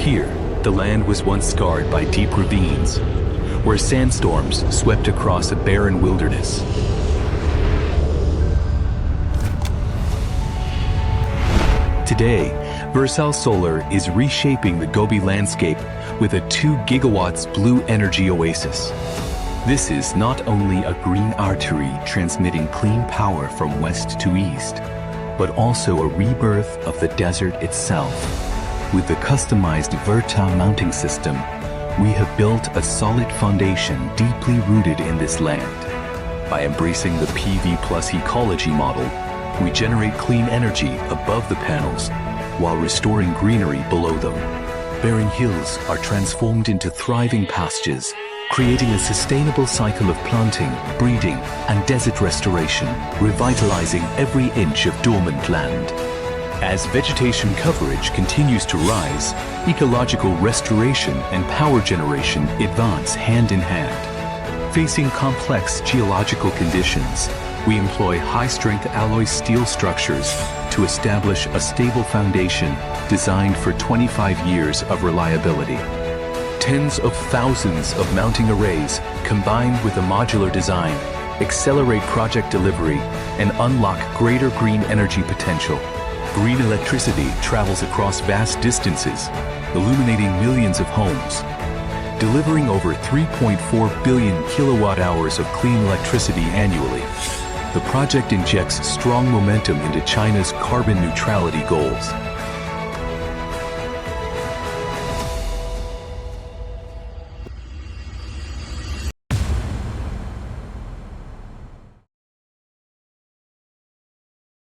Here, the land was once scarred by deep ravines, where sandstorms swept across a barren wilderness. Today, VersolSolar is reshaping the Gobi landscape with a 2 gigawatts blue energy oasis. This is not only a green artery transmitting clean power from west to east, but also a rebirth of the desert itself. With the customized Verta mounting system, we have built a solid foundation deeply rooted in this land. By embracing the PV plus ecology model, we generate clean energy above the panels while restoring greenery below them. Barren hills are transformed into thriving pastures, creating a sustainable cycle of planting, breeding, and desert restoration, revitalizing every inch of dormant land. As vegetation coverage continues to rise, ecological restoration and power generation advance hand in hand. Facing complex geological conditions, we employ high-strength alloy steel structures to establish a stable foundation designed for 25 years of reliability. Tens of thousands of mounting arrays, combined with a modular design, accelerate project delivery and unlock greater green energy potential. Green electricity travels across vast distances, illuminating millions of homes. Delivering over 3.4 billion kilowatt-hours of clean electricity annually, the project injects strong momentum into China's carbon neutrality goals.